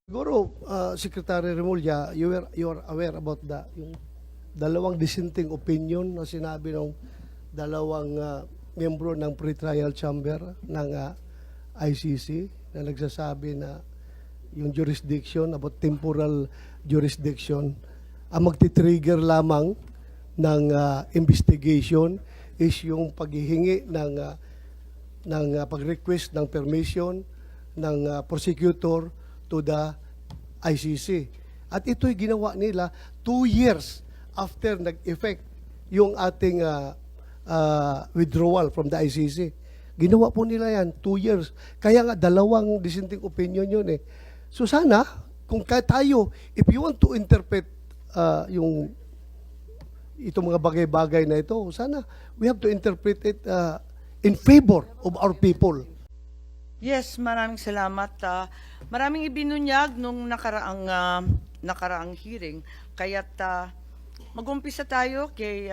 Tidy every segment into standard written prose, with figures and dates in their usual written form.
Siguro, Secretary Remulla, you are aware about yung dalawang dissenting opinion na sinabi ng dalawang miyembro ng pre-trial chamber ng ICC na nagsasabi na yung jurisdiction, about temporal jurisdiction, ang magti-trigger lamang ng investigation is yung paghihingi ng pag-request ng permission ng prosecutor to the ICC. At ito'y ginawa nila 2 years after nag-effect yung ating withdrawal from the ICC. Ginawa po nila yan, 2 years. Kaya nga, dalawang dissenting opinion yun eh. So sana, kung tayo, if you want to interpret itong mga bagay-bagay na ito, sana we have to interpret it in favor of our people. Yes, maraming salamat. Maraming ibinunyag nung nakaraang hearing. Kaya't mag-umpisa tayo kay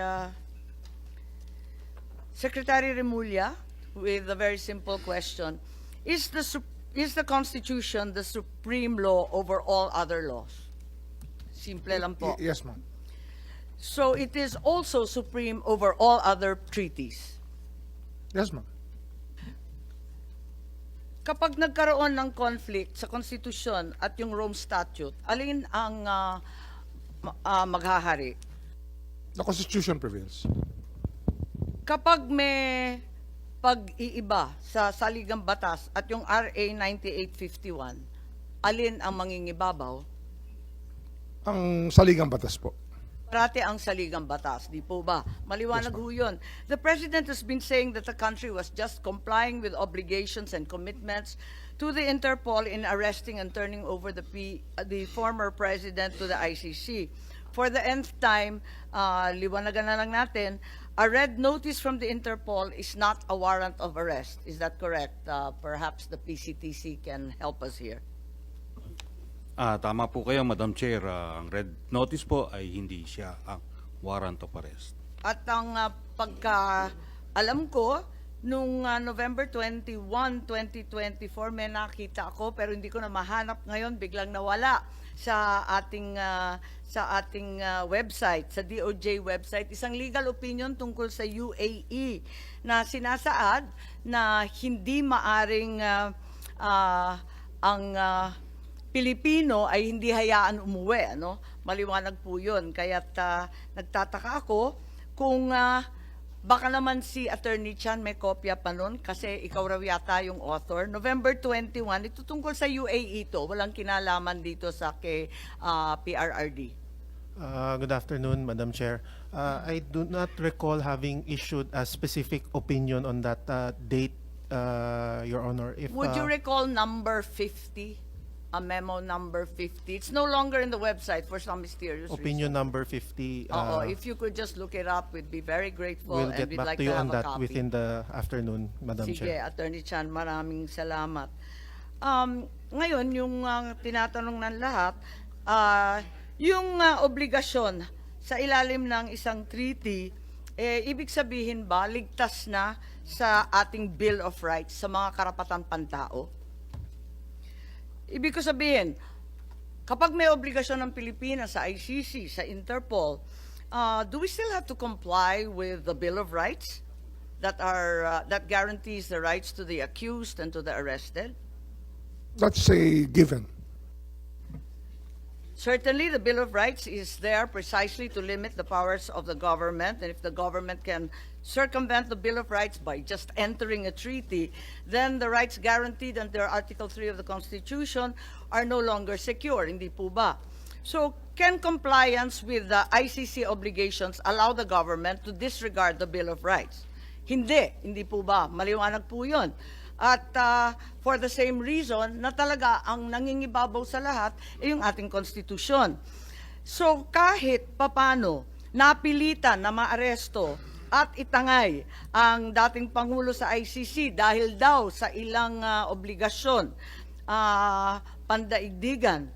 Secretary Remulla with a very simple question. Is the Constitution the supreme law over all other laws? Simple lang po. Yes, ma'am. So it is also supreme over all other treaties. Yes, ma'am. Kapag nagkaroon ng conflict sa Constitution at yung Rome Statute, alin ang maghahari? The Constitution prevails. Kapag may pag-iiba sa saligang batas at yung RA 9851, alin ang mangingibabaw? Ang saligang batas po. Parati ang saligang batas, di po ba? Maliwanag Yes, ho yun. The President has been saying that the country was just complying with obligations and commitments to the Interpol in arresting and turning over the former President to the ICC. For the nth time, liwanagan na lang natin, a red notice from the Interpol is not a warrant of arrest. Is that correct? Perhaps the PCTC can help us here. Tama po kayo, Madam Chair. Ang red notice po ay hindi siya ang warrant of arrest. At ang pagka-alam ko, nung November 21, 2024, may nakita ako pero hindi ko na mahanap ngayon, biglang nawala sa ating website, sa DOJ website, isang legal opinion tungkol sa UAE na sinasaad na hindi maaring ang Pilipino ay hindi hayaan umuwi, ano? Maliwanag po 'yun. Kaya't nagtataka ako kung baka naman si Attorney Chan may kopya pa nun kasi ikaw raw yata yung author. November 21, ito tungkol sa UAE to. Walang kinalaman dito sa kay PRRD. Good afternoon, Madam Chair. I do not recall having issued a specific opinion on that date, Your Honor. If, Would you recall number 50? A memo number 50. It's no longer in the website for some mysterious opinion reason. number 50, If you could just look it up, we'd be very grateful we'll and get we'd back like to you to on have a that copy. within the afternoon, Madam Sige, Chair. Attorney Chan, maraming salamat. Ngayon, yung tinatanong ng lahat, yung obligasyon sa ilalim ng isang treaty, ibig sabihin ba, ligtas na sa ating Bill of Rights, sa mga karapatan pantao? Ibig ko sabihin, kapag may obligasyon ng Pilipinas sa ICC, sa Interpol, do we still have to comply with the Bill of Rights that guarantees the rights to the accused and to the arrested? That's a given. Certainly, the Bill of Rights is there precisely to limit the powers of the government, and if the government can circumvent the Bill of Rights by just entering a treaty, then the rights guaranteed under Article 3 of the Constitution are no longer secure, hindi po ba? So, can compliance with the ICC obligations allow the government to disregard the Bill of Rights? Hindi po ba? Maliwanag po yun. At for the same reason na talaga ang nangingibabaw sa lahat ay yung ating konstitusyon. So kahit papano napilitan na maaresto at itangay ang dating Pangulo sa ICC dahil daw sa ilang obligasyon, pandaigdigan,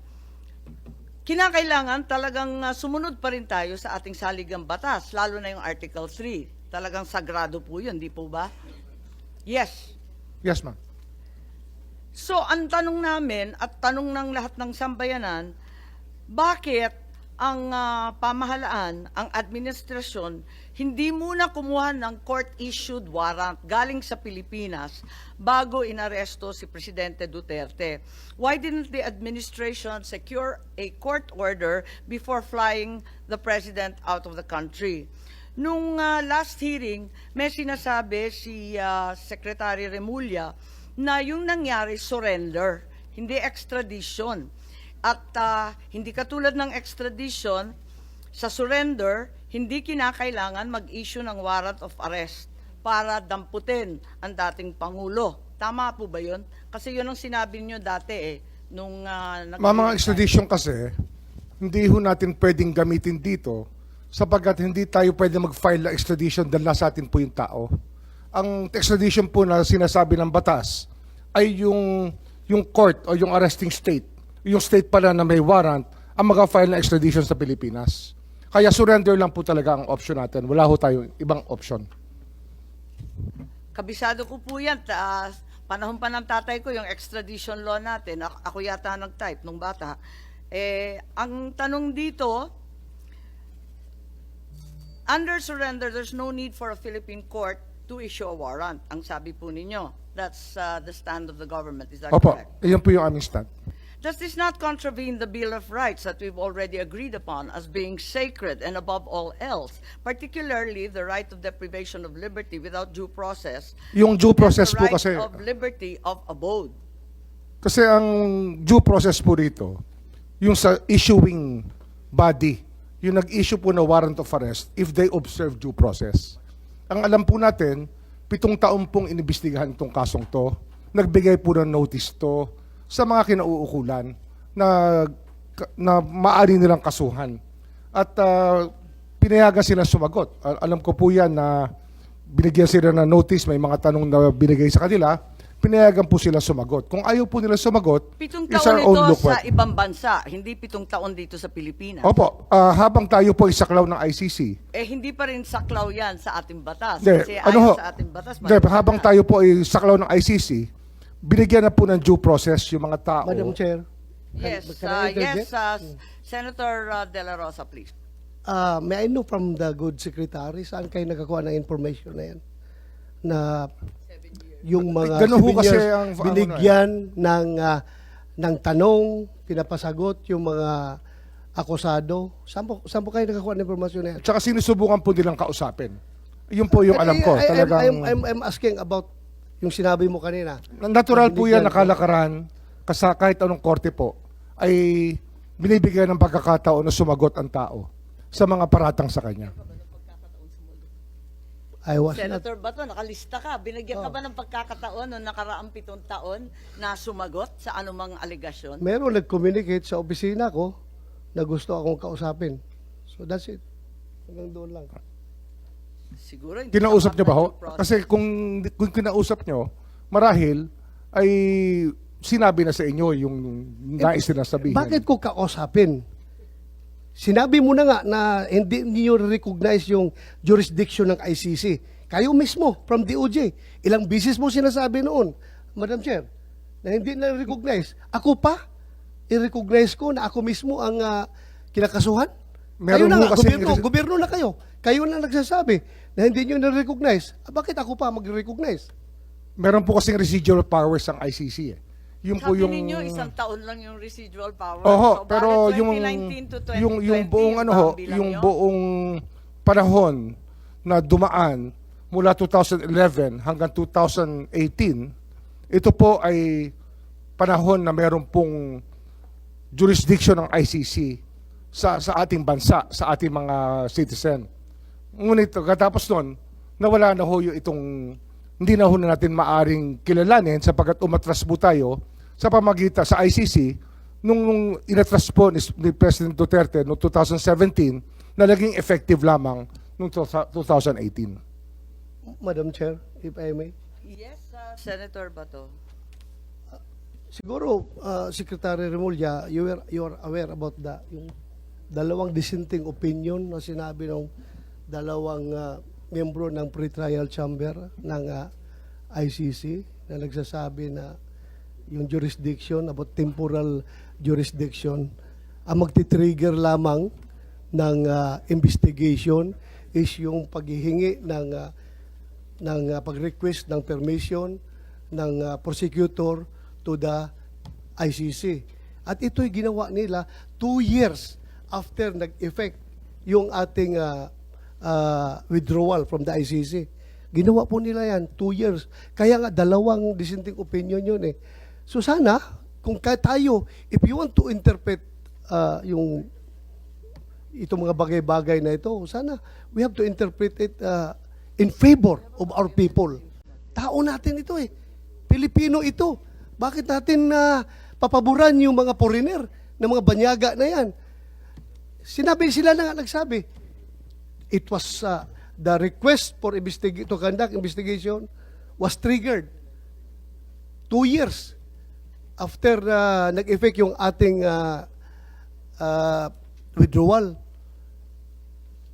kinakailangan talagang sumunod pa rin tayo sa ating saligang batas, lalo na yung Article 3. Talagang sagrado po yun, di po ba? Yes. Yes, ma'am. So, ang tanong namin at tanong ng lahat ng sambayanan, bakit ang pamahalaan, ang administrasyon, hindi muna kumuha ng court-issued warrant galing sa Pilipinas bago inaresto si Presidente Duterte? Why didn't the administration secure a court order before flying the President out of the country? Nung last hearing, may sinasabi si Secretary Remulla na yung nangyari surrender, hindi extradition. At hindi katulad ng extradition, sa surrender, hindi kinakailangan mag-issue ng warrant of arrest para damputin ang dating Pangulo. Tama po ba yun? Kasi yun ang sinabi nyo dati nung Mga extradition kasi, hindi ho natin pwedeng gamitin dito sapagkat hindi tayo pwede mag-file na extradition dahil nasa atin po yung tao. Ang extradition po na sinasabi ng batas ay yung court o yung arresting state, yung state pala na may warrant, ang mag-file na extradition sa Pilipinas. Kaya surrender lang po talaga ang option natin. Wala ho tayong ibang option. Kabisado ko po yan. Panahon pa ng tatay ko, yung extradition law natin. Ako yata nag-type nung bata. Ang tanong dito, under surrender, there's no need for a Philippine court to issue a warrant. Ang sabi po ninyo. That's the stand of the government. Is that Opo, correct? iyan po yung aming stand. Does this not contravene the Bill of Rights that we've already agreed upon as being sacred and above all else, particularly the right of deprivation of liberty without due process, Yung due process and po the right kasi, of liberty of abode? kasi ang due process po rito, yung sa issuing body, yung nag-issue po na warrant of arrest if they observe due process. Ang alam po natin, 7 taon pong inimbestigahan itong kasong to, nagbigay po ng notice to sa mga kinauukulan na maaari nilang kasuhan. At pinayagan sila sumagot. Alam ko po yan na binigyan sila ng notice, may mga tanong na binigay sa kanila, pinayagan po sila sumagot. Kung ayaw po nila sumagot, 7 is taon our own ito look sa what. ibang bansa, hindi 7 taon dito sa Pilipinas. Opo, habang tayo po isaklaw ng ICC, Hindi pa rin saklaw yan sa ating batas. Hindi, Kasi ano ayon ho? sa ating batas, Hindi, habang tayo po ay saklaw ng ICC, binigyan na po ng due process yung mga tao. Madam Chair. Yes, can I interject? Senator De La Rosa, please. May I know from the good secretary, saan kayo nakakuha ng information na yan? Na yung mga Ganun ho kasi souvenirs ang- binigyan ng tanong, pinapasagot yung mga akusado. Saan po kayo nakakuha ng informasyon na yan? Tsaka sinusubukan po nilang kausapin. Yun po yung alam ko. Talagang, I'm asking about yung sinabi mo kanina. natural po yan, binigyan. nakalakaran, kasi kahit anong korte po, ay binibigyan ng pagkakataon na sumagot ang tao sa mga paratang sa kanya. I was not. Senator Bato, nakalista ka. Binigyan ka ba ng pagkakataon noong nakaraang 7 taon na sumagot sa anumang alegasyon? Meron nag-communicate sa opisina ko na gusto akong kausapin. So that's it. Hanggang doon lang. Siguro hindi Kinausap niyo ba ho? sapat na due process. Kasi kung kinausap niyo, marahil ay sinabi na sa inyo yung nais na sabihin. Bakit ko kausapin? Sinabi mo na nga na hindi niyo recognize yung jurisdiction ng ICC. Kayo mismo, from DOJ. Ilang bisis mo sinasabi noon, Madam Chair, na hindi na recognize. Ako pa, i-recognize ko na ako mismo ang kinakasuhan? Kayo Meron na ho nga, kasing- gobyerno na kayo. Kayo na nagsasabi na hindi niyo na-recognize. Bakit ako pa mag-recognize? Meron po kasing residual powers ang ICC. Yun po Sabi yung ninyo, 1 taon lang yung residual power. Oho, So, pero bakit 2019 to 2020 yung buong ano ho, bilang yung yun? buong panahon na dumaan mula 2011 hanggang 2018, ito po ay panahon na meron pong jurisdiction ng ICC sa ating bansa, sa ating mga citizen. Ngunit katapos nun, nawala na ho yung itong, hindi na ho na natin maaring kilalanin sapagkat umatras po tayo sa pamagitan sa ICC nung inatras po ni President Duterte noong 2017 na naging effective lamang noong 2018. Madam Chair, if I may. Yes, Senator Bato. Siguro, Secretary Remulla, you are aware about yung dalawang dissenting opinion na sinabi ng dalawang miyembro ng pre-trial chamber ng ICC na nagsasabi na yung jurisdiction, about temporal jurisdiction. Ang magti-trigger lamang ng investigation is yung paghihingi ng pag-request ng permission ng prosecutor to the ICC. At ito'y ginawa nila 2 years after nag-effect yung ating withdrawal from the ICC. Ginawa po nila yan, 2 years. Kaya nga, 2 dissenting opinion yun eh. So sana, kung tayo, if you want to interpret itong mga bagay-bagay na ito, sana we have to interpret it in favor of our people. Tao natin ito eh. Pilipino ito. Bakit natin papaboran yung mga foreigner na mga banyaga na yan? Sila na nga nagsabi, it was the request for to conduct investigation was triggered 2 years after nag-effect yung ating withdrawal.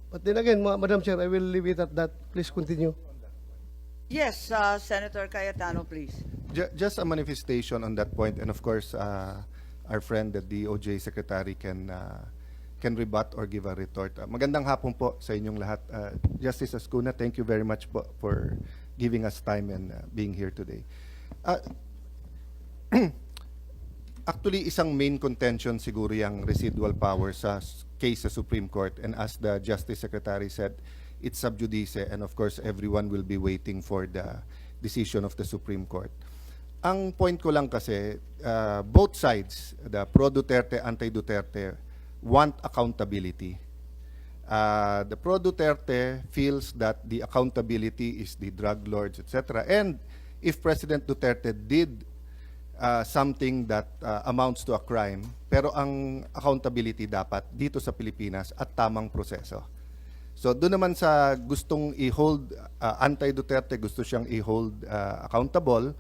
But then again, Madam Chair, I will leave it at that. Please continue. Yes, Senator Cayetano, please. Just a manifestation on that point, and of course, our friend, the DOJ Secretary, can rebut or give a retort. Magandang hapon po sa inyong lahat. Justice Ascuna, thank you very much po for giving us time and being here today. Actually, isang main contention siguro yung residual power sa case sa Supreme Court, and as the Justice Secretary said, it's sub judice, and of course, everyone will be waiting for the decision of the Supreme Court. Ang point ko lang kasi, both sides, the pro-Duterte, anti-Duterte, want accountability. The pro-Duterte feels that the accountability is the drug lords, etc. And if President Duterte did something that amounts to a crime, pero ang accountability dapat dito sa Pilipinas at tamang proseso. So doon naman sa gustong i-hold, anti-Duterte, gusto siyang i-hold accountable,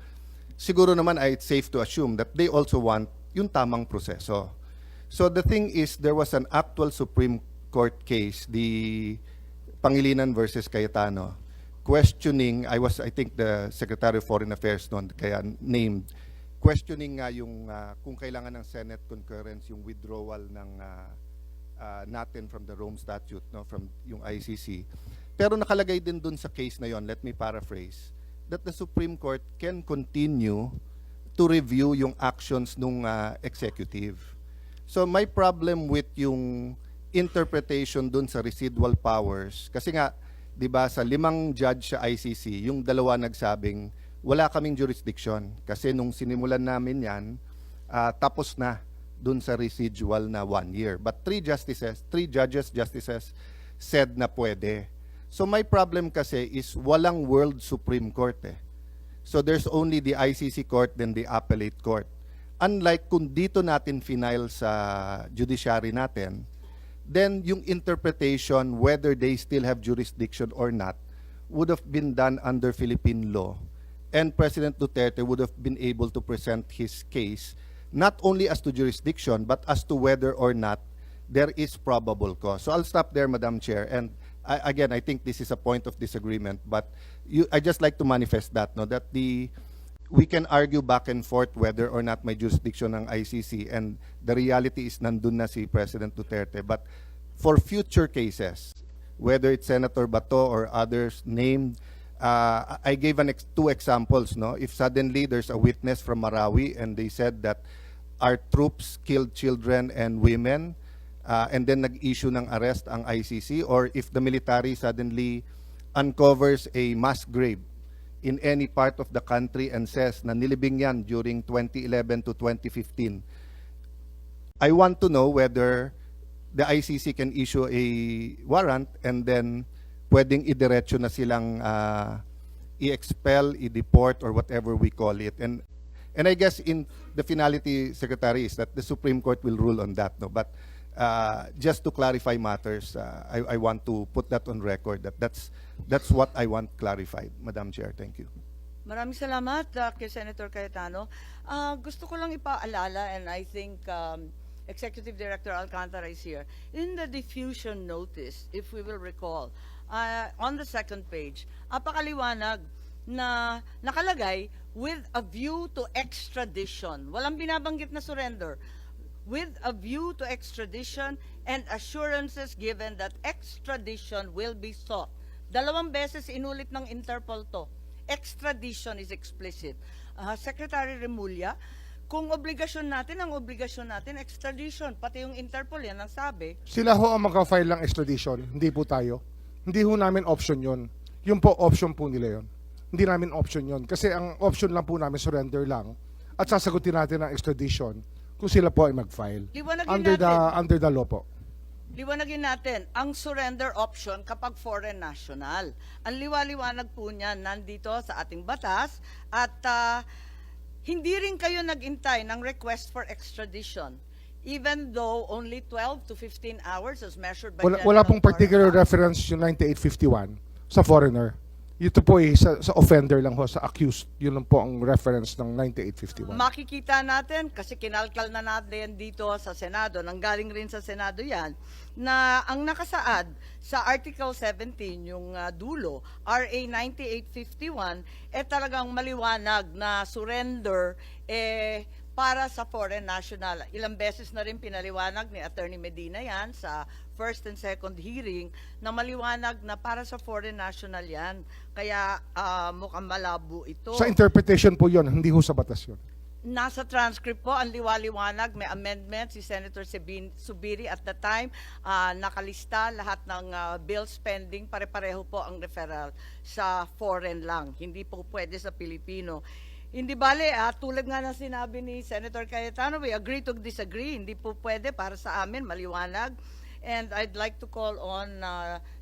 siguro naman ay it's safe to assume that they also want yung tamang proseso. So the thing is, there was an actual Supreme Court case, the Pangilinan versus Cayetano, questioning, I think the Secretary of Foreign Affairs noon, kaya named, questioning nga yung kung kailangan ng Senate concurrence yung withdrawal ng natin from the Rome Statute, no, from yung ICC. Pero nakalagay din dun sa case na yon, let me paraphrase, that the Supreme Court can continue to review yung actions nung executive. So my problem with yung interpretation dun sa residual powers, kasi nga, di ba, sa 5 judge sa ICC, yung 2 nagsabing, wala kaming jurisdiction. Kasi nung sinimulan namin yan, tapos na dun sa residual na 1 year. But 3 justices said na pwede. So my problem kasi is walang World Supreme Court eh. So there's only the ICC Court, then the Appellate Court. Unlike kung dito natin final sa judiciary natin, then yung interpretation, whether they still have jurisdiction or not, would have been done under Philippine law. And President Duterte would have been able to present his case not only as to jurisdiction, but as to whether or not there is probable cause. So I'll stop there, Madam Chair. And again, I think this is a point of disagreement, but I just like to manifest that, no, that we can argue back and forth whether or not may jurisdiction ng ICC, and the reality is nandun na si President Duterte. But for future cases, whether it's Senator Bato or others named, I gave 2 examples. No, if suddenly there's a witness from Marawi and they said that our troops killed children and women, and then nag-issue ng arrest ang ICC, or if the military suddenly uncovers a mass grave in any part of the country and says na nilibing yan during 2011 to 2015, I want to know whether the ICC can issue a warrant and then pwedeng idiretso na silang i-expel, i-deport, or whatever we call it. And I guess in the finality, Secretary, is that the Supreme Court will rule on that. No? But just to clarify matters, I want to put that on record, that that's what I want clarified. Madam Chair, thank you. Maraming salamat kay Senator Cayetano. Gusto ko lang ipaalala, and I think Executive Director Alcantara is here. In the diffusion notice, if we will recall, on the second page, apakaliwanag na nakalagay with a view to extradition. Walang binabanggit na surrender. With a view to extradition and assurances given that extradition will be sought. 2 beses inulit ng Interpol to. Extradition is explicit. Secretary Remulla, kung obligasyon natin, ang obligasyon natin, extradition. Pati yung Interpol yan ang sabi. Sila ho ang magka-file ng extradition, hindi po tayo. Hindi ho namin option yon. Yung po option po nila yon. Hindi namin option yon. Kasi ang option lang po namin, surrender lang. At sasagutin natin ang extradition kung sila po ay mag-file. Liwanagin Under the law po. Liwanagin natin, ang surrender option kapag foreign national. Ang liwaliwanag po niyan nandito sa ating batas at hindi rin kayo nag-intay ng request for extradition even though only 12 to 15 hours as measured by Wala General pong particular Torres. reference yung 9851 sa foreigner. Ito po ay sa offender lang ho, sa accused. Yun lang po ang reference ng 9851. Makikita natin, kasi kinalkal na natin dito sa Senado, nanggaling rin sa Senado yan, na ang nakasaad sa Article 17, yung dulo, RA 9851, talagang maliwanag na surrender para sa foreign national. Ilang beses na rin pinaliwanag ni Attorney Medina yan sa first and second hearing na maliwanag na para sa foreign national yan. Kaya mukhang malabo ito. Sa interpretation po yun, hindi ho sa batas yun. Nasa transcript po, ang liwaliwanag, may amendment si Senator Subiri at the time, nakalista lahat ng bill spending, pare-pareho po ang referral sa foreign lang, hindi po pwede sa Pilipino. Hindi bale, tulad nga ng sinabi ni Senator Cayetano, we agree to disagree, hindi po pwede para sa amin, maliwanag. And I'd like to call on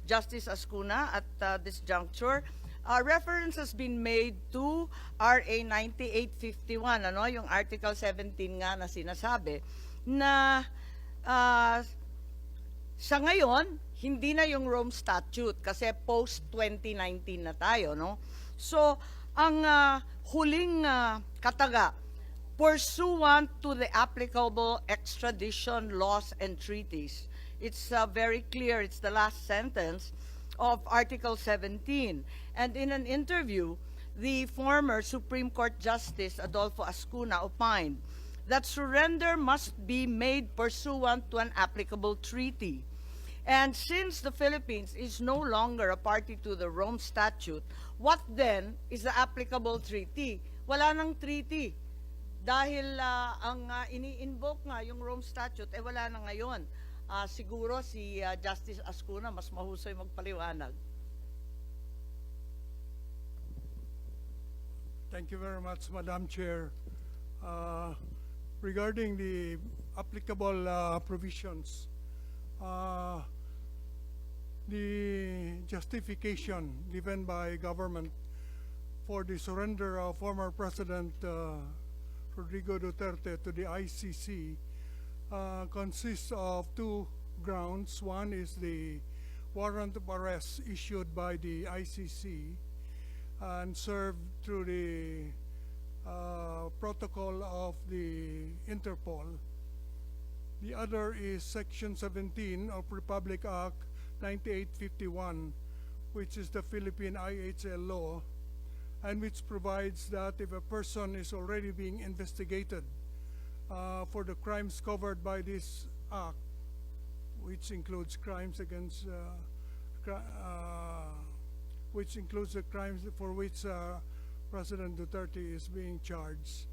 Justice Ascuna at this juncture. Reference has been made to RA 9851, yung Article 17 nga na sinasabi, na sa ngayon, hindi na yung Rome Statute kasi post-2019 na tayo, no? So, ang huling kataga, pursuant to the applicable extradition laws and treaties. It's very clear, it's the last sentence of Article 17. And in an interview, the former Supreme Court Justice Adolfo Ascuna opined that surrender must be made pursuant to an applicable treaty. And since the Philippines is no longer a party to the Rome Statute, what then is the applicable treaty? Wala nang treaty. Dahil ang ini-invoke nga yung Rome Statute, wala na ngayon. Siguro si Justice Ascuna mas mahusay magpaliwanag. Thank you very much, Madam Chair. Regarding the applicable provisions, the justification given by government for the surrender of former President Rodrigo Duterte to the ICC consists of two grounds. One is the warrant of arrest issued by the ICC and served through the protocol of the Interpol. The other is Section 17 of Republic Act 9851, which is the Philippine IHL law, and which provides that if a person is already being investigated for the crimes covered by this act, which includes crimes against, which includes the crimes for which President Duterte is being charged,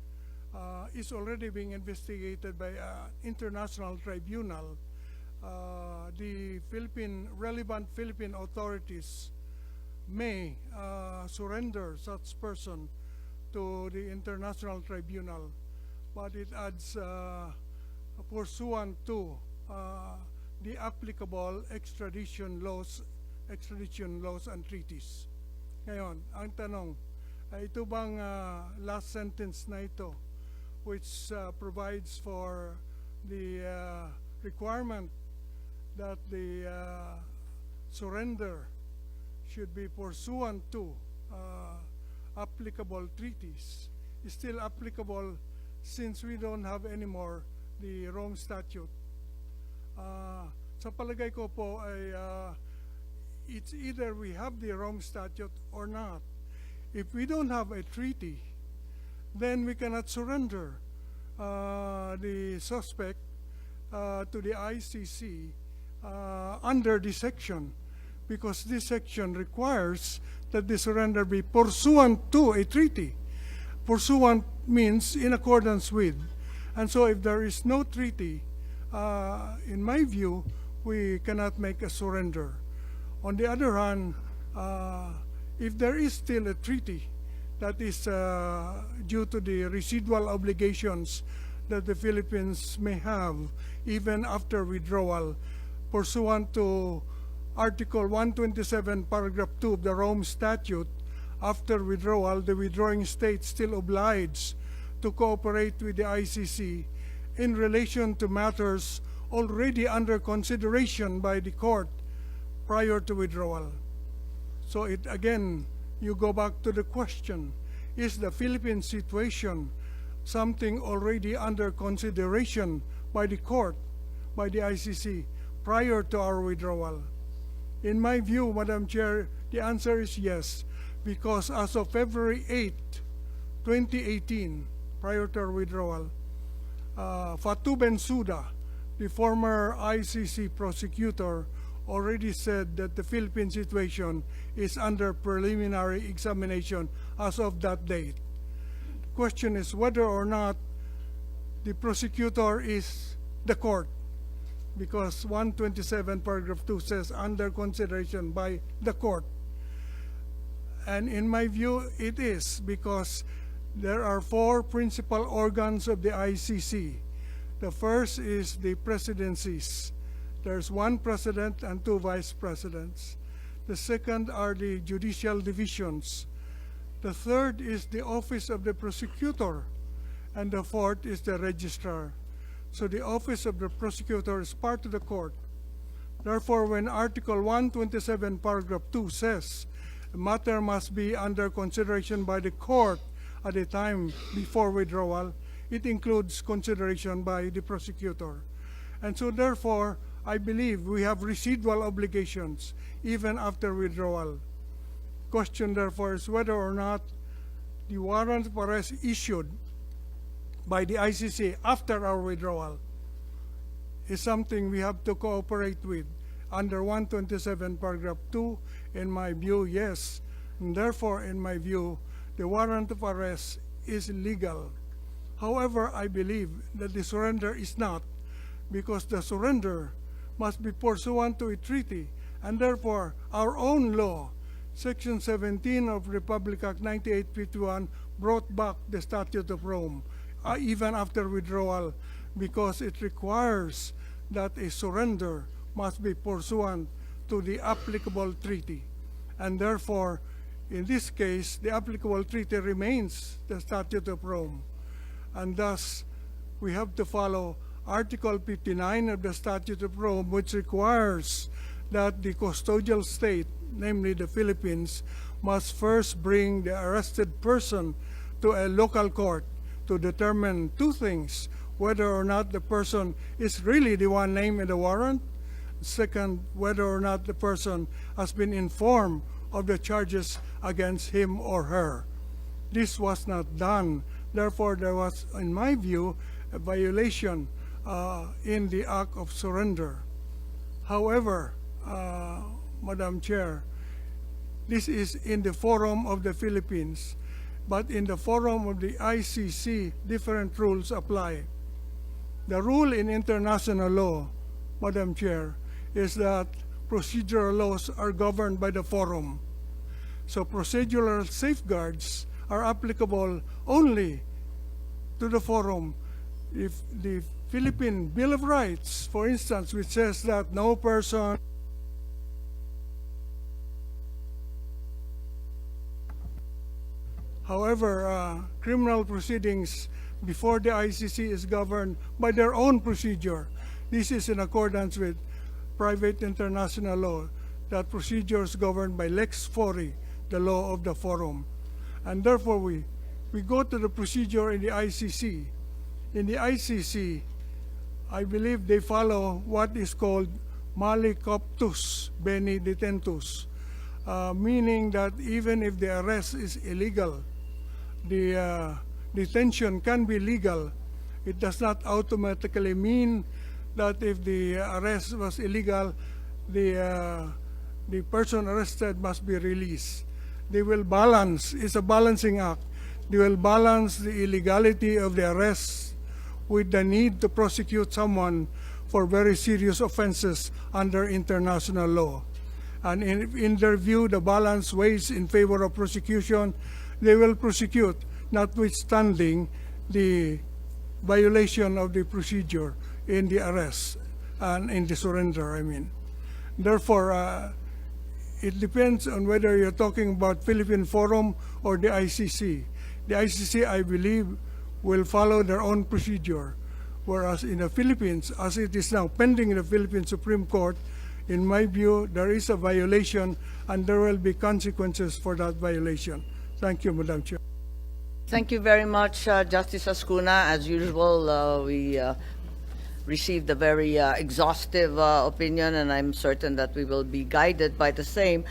is already being investigated by an international tribunal. The relevant Philippine authorities may surrender such person to the international tribunal, but it adds pursuant to the applicable extradition laws and treaties. Ngayon, ang tanong, ito bang last sentence na ito, which provides for the requirement that the surrender should be pursuant to applicable treaties, is still applicable since we don't have anymore the Rome Statute. Sa palagay ko po ay it's either we have the Rome Statute or not. If we don't have a treaty, then we cannot surrender the suspect to the ICC under this section, because this section requires that the surrender be pursuant to a treaty. Pursuant means in accordance with. And so if there is no treaty, in my view, we cannot make a surrender. On the other hand, if there is still a treaty that is due to the residual obligations that the Philippines may have even after withdrawal, pursuant to Article 127, Paragraph 2 of the Rome Statute, after withdrawal, the withdrawing state still obliged to cooperate with the ICC in relation to matters already under consideration by the court prior to withdrawal. So it again, you go back to the question, is the Philippine situation something already under consideration by the court, by the ICC, prior to our withdrawal? In my view, Madam Chair, the answer is yes, because as of February 8, 2018, prior to our withdrawal, Fatou Bensouda, the former ICC prosecutor, already said that the Philippine situation is under preliminary examination as of that date. The question is whether or not the prosecutor is the court, because 127 paragraph 2 says under consideration by the court. And in my view, it is, because there are four principal organs of the ICC. The first is the presidencies. There's one president and two vice presidents. The second are the judicial divisions. The third is the office of the prosecutor. And the fourth is the registrar. So the office of the prosecutor is part of the court. Therefore, when Article 127, Paragraph 2 says a matter must be under consideration by the court at the time before withdrawal, it includes consideration by the prosecutor. And so therefore, I believe we have residual obligations even after withdrawal. Question therefore is whether or not the warrant of arrest issued by the ICC after our withdrawal is something we have to cooperate with. Under 127 paragraph 2, in my view, yes. And therefore, in my view, the warrant of arrest is legal. However, I believe that the surrender is not, because the surrender must be pursuant to a treaty, and therefore our own law, Section 17 of Republic Act 9851, brought back the Statute of Rome, even after withdrawal, because it requires that a surrender must be pursuant to the applicable treaty. And therefore, in this case, the applicable treaty remains the Statute of Rome. And thus, we have to follow Article 59 of the Statute of Rome, which requires that the custodial state, namely the Philippines, must first bring the arrested person to a local court to determine two things: whether or not the person is really the one named in the warrant; second, whether or not the person has been informed of the charges against him or her. This was not done. Therefore, there was, in my view, a violation in the act of surrender. However, Madam Chair, this is in the forum of the Philippines, but in the forum of the ICC, different rules apply. The rule in international law, Madam Chair, is that procedural laws are governed by the forum. So procedural safeguards are applicable only to the forum. If the Philippine Bill of Rights, for instance, which says that no person however, criminal proceedings before the ICC is governed by their own procedure. This is in accordance with private international law, that procedure is governed by Lex Fori, the law of the forum. And therefore, we go to the procedure in the ICC. In the ICC, I believe they follow what is called mali coptus beni detentus, meaning that even if the arrest is illegal, the detention can be legal, it does not automatically mean that if the arrest was illegal, the person arrested must be released. They will balance, it's a balancing act. They will balance the illegality of the arrest with the need to prosecute someone for very serious offenses under international law. And in their view, the balance weighs in favor of prosecution. They will prosecute, notwithstanding the violation of the procedure in the arrest and in the surrender, I mean. Therefore, it depends on whether you're talking about Philippine Forum or the ICC. The ICC, I believe, will follow their own procedure, whereas in the Philippines, as it is now pending in the Philippine Supreme Court, in my view, there is a violation and there will be consequences for that violation. Thank you, Madam Chair. Thank you very much, Justice Ascuna. As usual, we received a very exhaustive opinion, and I'm certain that we will be guided by the same.